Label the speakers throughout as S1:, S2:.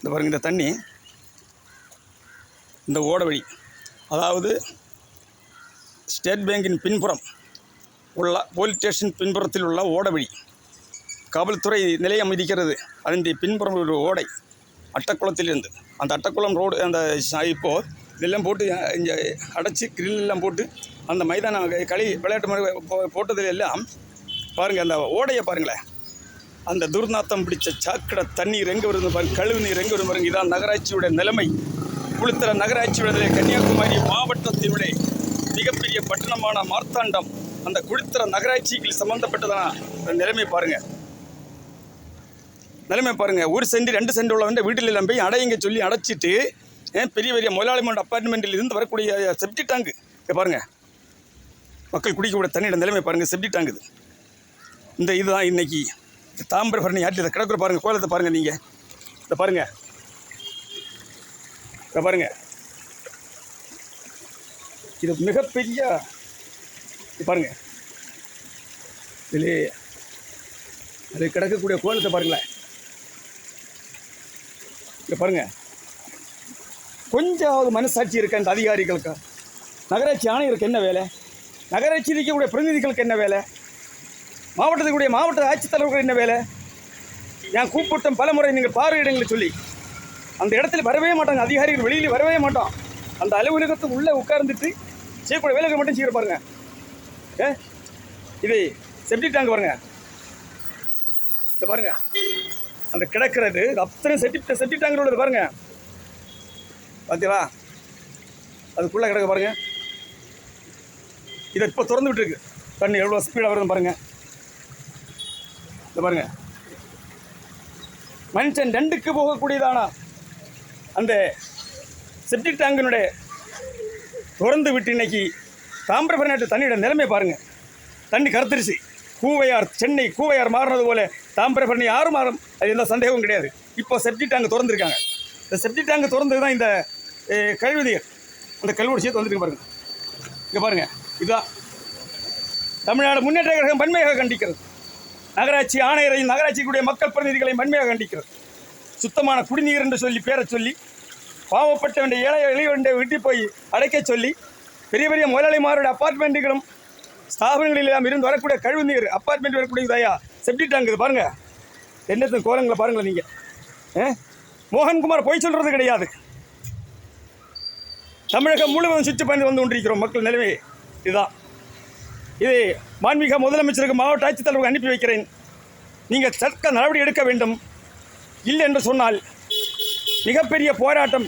S1: இந்த பாருங்கள், இந்த தண்ணி இந்த ஓட வழி, அதாவது ஸ்டேட் பேங்கின் பின்புறம் உள்ள போலீஸ் ஸ்டேஷன் பின்புறத்தில் உள்ள ஓட வழி, காவல்துறை நிலையம் இருக்கிறது. அதன் பின்புறம் ஒரு ஓடை அட்டக்குளத்திலிருந்து, அந்த அட்டக்குளம் ரோடு அந்த இப்போது இதெல்லாம் போட்டு இங்கே அடைச்சி கிரில்லாம் போட்டு அந்த மைதானம் விளையாட்டு போட்டதில் எல்லாம் பாருங்கள், அந்த ஓடையை பாருங்களேன், அந்த துர்நாத்தம் பிடிச்ச சாக்கடை தண்ணீர் எங்கே வருது பாருங்கள், கழிவு நீர் எங்கே வருது பாருங்கள். இதான் நகராட்சியுடைய நிலைமை. குளித்தர நகராட்சியுடைய கன்னியாகுமரி மாவட்டத்தினுடைய மிகப்பெரிய பட்டணமான மார்த்தாண்டம், அந்த குளித்தர நகராட்சிக்கு சம்மந்தப்பட்டதான நிலைமை பாருங்கள். ஒரு சென்ட் 2 சென்ட் உள்ள வீட்டில் எல்லாம் போய் அடையுங்க சொல்லி அடைச்சிட்டு பெரிய பெரிய முதலாளிமாண்ட அப்பார்ட்மெண்ட்டில் இருந்து வரக்கூடிய செப்டி டேங்கு பாருங்கள், மக்கள் குடிக்கக்கூடிய தண்ணியோட நிலைமை பாருங்கள். செப்டி டேங்கு இந்த இதுதான் இன்றைக்கி தாமிரபரணி ஆற்றில் இதை கிடக்குற பாருங்கள். கோலத்தை பாருங்கள், நீங்கள் இதை பாருங்கள், இதை பாருங்கள். இது மிகப்பெரிய பாருங்கள், இதில் அது கிடக்கக்கூடிய கோலத்தை பாருங்களேன். இங்கே பாருங்கள், கொஞ்சமாவது மனசாட்சி இருக்க அந்த அதிகாரிகளுக்கு, நகராட்சி ஆணையருக்கு என்ன வேலை, நகராட்சி இருக்கக்கூடிய பிரதிநிதிகளுக்கு என்ன வேலை, மாவட்டத்துக்குடைய மாவட்ட ஆட்சித்தலைவர்கள் என்ன வேலை? நான் கூப்பிட்டம் பல முறை நீங்கள் பார்வையிடங்களை சொல்லி அந்த இடத்துல வரவே மாட்டாங்க அதிகாரிகள், வெளியில் வரவே மாட்டோம். அந்த அலுவலகத்துக்கு உள்ளே உட்கார்ந்துட்டு செய்யக்கூடிய வேலைகள் மட்டும் செய்ய பாருங்கள். இது செப்டி டேங்க் பாருங்கள், இதை பாருங்கள், அந்த கிடக்கிறது அத்தனை செப்டி டேங்க் உள்ளது பாருங்கள். பார்த்தீங்களா, அதுக்குள்ளே கிடக்க பாருங்கள். இதை இப்போ திறந்து விட்டுருக்கு, தண்ணி எவ்வளோ ஸ்பீடாக வருதுன்னு பாருங்கள். இதை பாருங்கள், மனுஷன் 2க்கு போகக்கூடியதானா அந்த செப்டி டேங்கினுடைய திறந்து விட்டு இன்னைக்கு தாமிரபரணி தண்ணியோட நிலைமை பாருங்கள். தண்ணி கருத்துருச்சு. சென்னை கூவையார் மாறினது போல தாமிரபரணி யாரும் மாறும், அது எந்த சந்தேகமும் கிடையாது. இப்போ செப்டி டேங்க் திறந்துருக்காங்க. இந்த செப்டி டேங்க் திறந்து தான் இந்த கழிவுநீர் அந்த கழிவோடு சேர்த்து வந்துருக்கு பாருங்கள். இங்கே பாருங்கள், இதுதான் தமிழ்நாடு முன்னேற்ற கழகம் வன்மையாக கண்டிக்கிறது. நகராட்சி ஆணையரையும் நகராட்சிக்குடைய மக்கள் பிரதிநிதிகளையும் வன்மையாக கண்டிக்கிறது. சுத்தமான குடிநீர் என்று சொல்லி பேரை சொல்லி பாவப்பட்ட வேண்டிய எளிய விட்டு போய் அடைக்க சொல்லி பெரிய பெரிய முதலாளிமாரோட அப்பார்ட்மெண்ட்டுகளும் ஸ்தாபனங்களில் இருந்து வரக்கூடிய கழிவு நீர் அப்பார்ட்மெண்ட் வரக்கூடிய தயா செப்டி டேங்க் இது பாருங்கள். என்னத்தின் கோலங்களை பாருங்களேன். நீங்கள் மோகன்குமார் பொய் சொல்கிறது கிடையாது. தமிழகம் முழுவதும் சுற்றி பயந்து வந்து கொண்டிருக்கிறோம். மக்கள் நிலைமை இதுதான். இது மாண்புமிகு முதலமைச்சருக்கு மாவட்ட ஆட்சித்தலைவருக்கு அனுப்பி வைக்கிறேன். நீங்கள் தக்க நடவடிக்கை எடுக்க வேண்டும். இல்லை என்று சொன்னால் மிகப்பெரிய போராட்டம்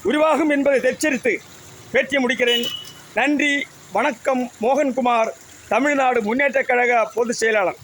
S1: உருவாகும் என்பதை எச்சரித்து பேட்டியை முடிக்கிறேன். நன்றி, வணக்கம். மோகன்குமார், தமிழ்நாடு முன்னேற்ற கழக பொதுச் செயலாளர்.